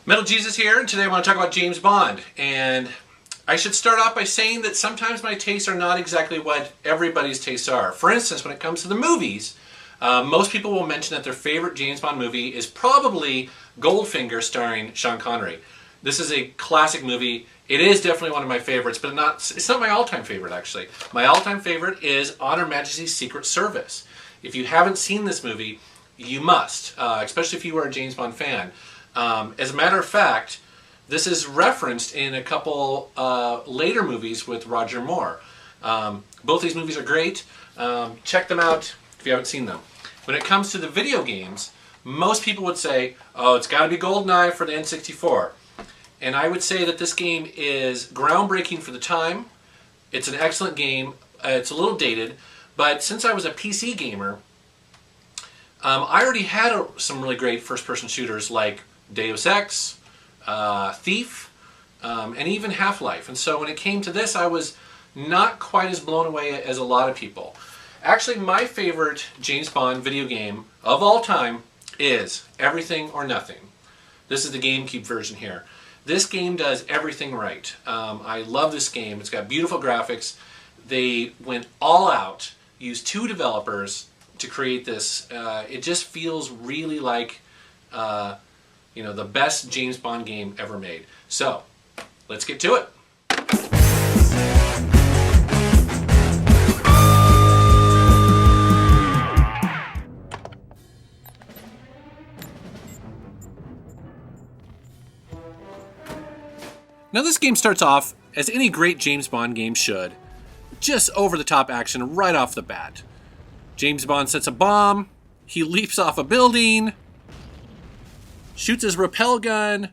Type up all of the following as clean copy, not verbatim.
Metal Jesus here, and today I want to talk about James Bond. And I should start off by saying that sometimes my tastes are not exactly what everybody's tastes are. For instance, when it comes to the movies, most people will mention that their favorite James Bond movie is probably Goldfinger starring Sean Connery. This is a classic movie. It is definitely one of my favorites, but it's not my all-time favorite, actually. My all-time favorite is On Her Majesty's Secret Service. If you haven't seen this movie, you must, especially if you are a James Bond fan. As a matter of fact, this is referenced in a couple later movies with Roger Moore. Both these movies are great. Check them out if you haven't seen them. When it comes to the video games, most people would say, oh, it's got to be GoldenEye for the N64. And I would say that this game is groundbreaking for the time. It's an excellent game. It's a little dated, but since I was a PC gamer, I already had some really great first-person shooters like Deus Ex, Thief, and even Half-Life. And so when it came to this, I was not quite as blown away as a lot of people. Actually, my favorite James Bond video game of all time is Everything or Nothing. This is the GameCube version here. This game does everything right. I love this game. It's got beautiful graphics. They went all out, used 2 developers to create this. It just feels really like the best James Bond game ever made. So, let's get to it. Now this game starts off, as any great James Bond game should, just over-the-top action right off the bat. James Bond sets a bomb, he leaps off a building, shoots his rappel gun,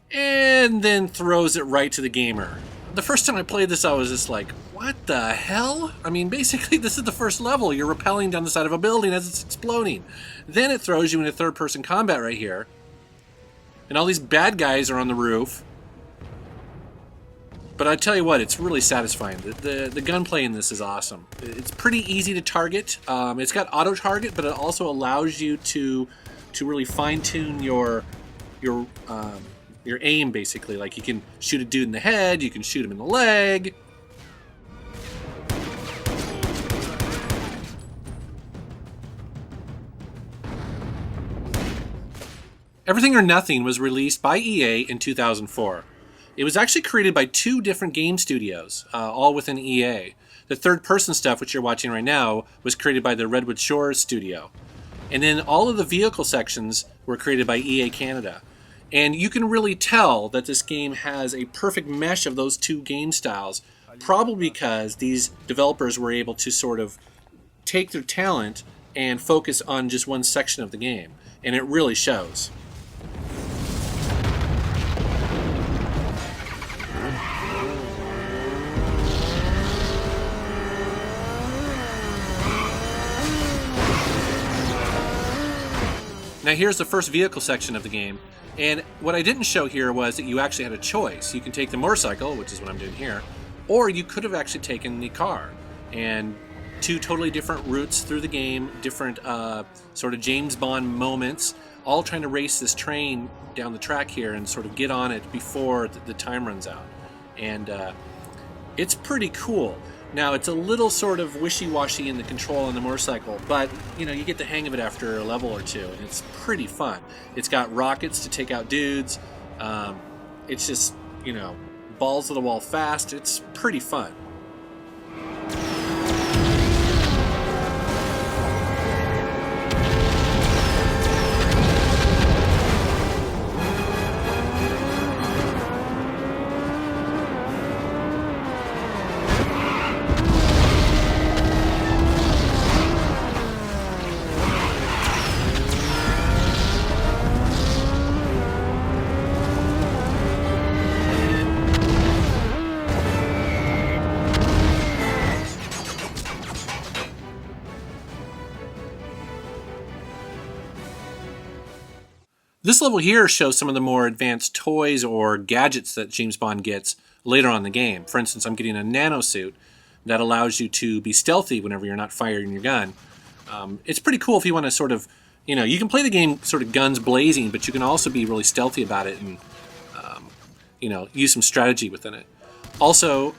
and then throws it right to the gamer. The first time I played this, I was just like, what the hell? I mean, basically, this is the first level. You're rappelling down the side of a building as it's exploding. Then it throws you into third-person combat right here. And all these bad guys are on the roof. But I tell you what, it's really satisfying. The gunplay in this is awesome. It's pretty easy to target. It's got auto-target, but it also allows you to really fine-tune your aim, basically. Like, you can shoot a dude in the head, you can shoot him in the leg. Everything or Nothing was released by EA in 2004. It was actually created by 2 different game studios, all within EA. The third-person stuff, which you're watching right now, was created by the Redwood Shores studio. And then all of the vehicle sections were created by EA Canada. And you can really tell that this game has a perfect mesh of those 2 game styles, probably because these developers were able to sort of take their talent and focus on just one section of the game. And it really shows. Now here's the first vehicle section of the game, and what I didn't show here was that you actually had a choice. You can take the motorcycle, which is what I'm doing here, or you could have actually taken the car. And 2 totally different routes through the game, different sort of James Bond moments, all trying to race this train down the track here and sort of get on it before the time runs out. And it's pretty cool. Now, it's a little sort of wishy-washy in the control on the motorcycle, but, you get the hang of it after a level or 2, and it's pretty fun. It's got rockets to take out dudes. It's just, balls to the wall fast. It's pretty fun. This level here shows some of the more advanced toys or gadgets that James Bond gets later on in the game. For instance, I'm getting a nano suit that allows you to be stealthy whenever you're not firing your gun. It's pretty cool if you want to sort of, you know, you can play the game sort of guns blazing, but you can also be really stealthy about it and, you know, use some strategy within it. Also,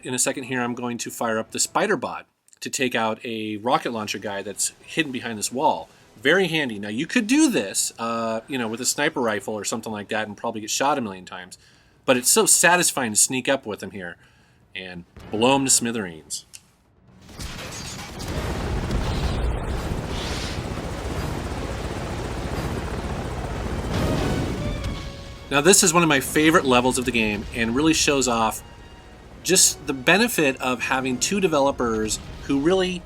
in a second here, I'm going to fire up the spider bot to take out a rocket launcher guy that's hidden behind this wall. Very handy. Now, you could do this, you know, with a sniper rifle or something like that and probably get shot a million times. But it's so satisfying to sneak up with him here and blow him to smithereens. Now, this is one of my favorite levels of the game and really shows off just the benefit of having two developers who really,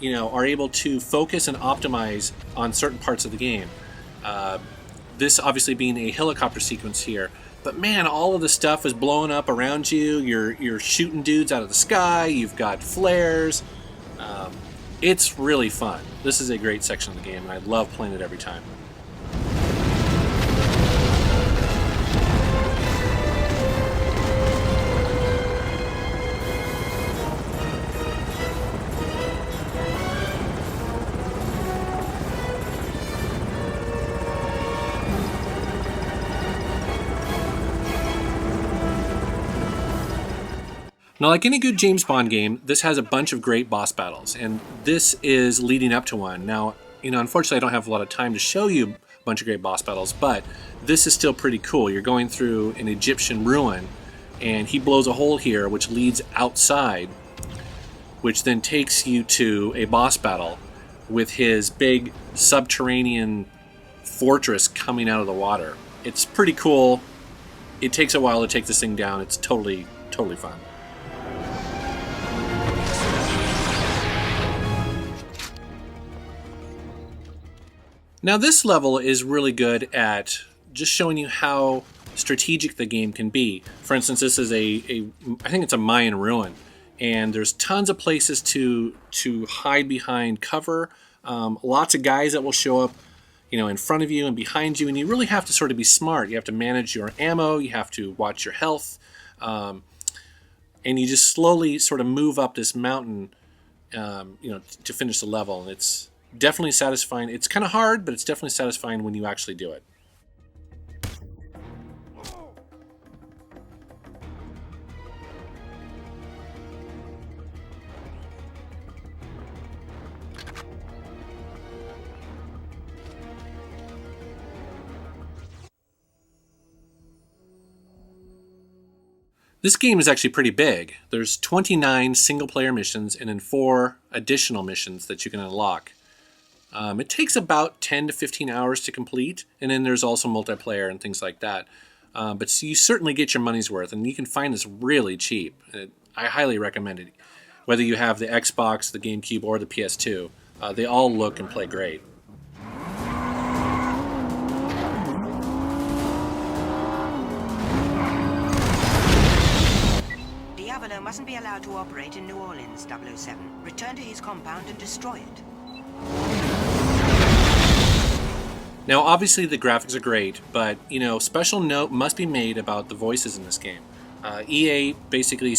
you know, are able to focus and optimize on certain parts of the game. This obviously being a helicopter sequence here, but man, all of the stuff is blowing up around you. You're shooting dudes out of the sky. You've got flares. It's really fun. This is a great section of the game, and I love playing it every time. Now, like any good James Bond game, this has a bunch of great boss battles, and this is leading up to one. Now, you know, unfortunately, I don't have a lot of time to show you a bunch of great boss battles, but this is still pretty cool. You're going through an Egyptian ruin, and he blows a hole here, which leads outside, which then takes you to a boss battle with his big subterranean fortress coming out of the water. It's pretty cool. It takes a while to take this thing down. It's totally fun. Now, this level is really good at just showing you how strategic the game can be. For instance, this is I think it's a Mayan ruin, and there's tons of places to hide behind cover. Lots of guys that will show up, you know, in front of you and behind you, and you really have to sort of be smart. You have to manage your ammo. You have to watch your health, and you just slowly sort of move up this mountain, you know, to finish the level. And it's definitely satisfying. It's kind of hard, but it's definitely satisfying when you actually do it. This game is actually pretty big. There's 29 single-player missions and then 4 additional missions that you can unlock. It takes about 10 to 15 hours to complete, and then there's also multiplayer and things like that. But you certainly get your money's worth, and you can find this really cheap. I highly recommend it. Whether you have the Xbox, the GameCube, or the PS2, they all look and play great. Diavolo mustn't be allowed to operate in New Orleans, 007. Return to his compound and destroy it. Now, obviously, the graphics are great, but, you know, special note must be made about the voices in this game. EA basically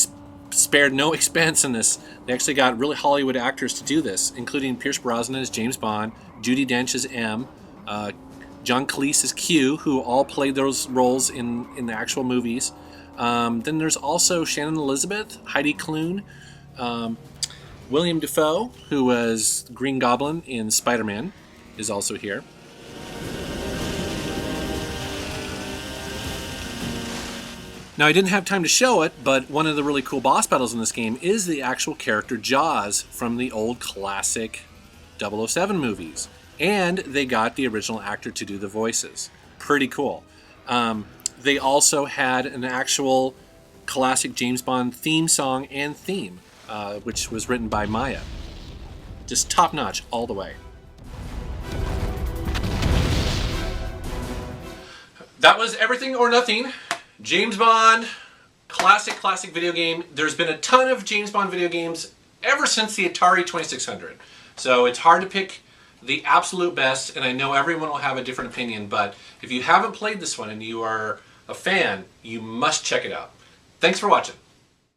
spared no expense in this. They actually got really Hollywood actors to do this, including Pierce Brosnan as James Bond, Judi Dench as M, John Cleese as Q, who all played those roles in the actual movies. Then there's also Shannon Elizabeth, Heidi Klum, William Dafoe, who was Green Goblin in Spider-Man, is also here. Now, I didn't have time to show it, but one of the really cool boss battles in this game is the actual character Jaws from the old classic 007 movies. And they got the original actor to do the voices. Pretty cool. They also had an actual classic James Bond theme song and theme, which was written by Maya. Just top-notch all the way. That was Everything or Nothing. James Bond, classic video game. There's been a ton of James Bond video games ever since the Atari 2600. So it's hard to pick the absolute best, and I know everyone will have a different opinion, but if you haven't played this one and you are a fan, you must check it out. Thanks for watching.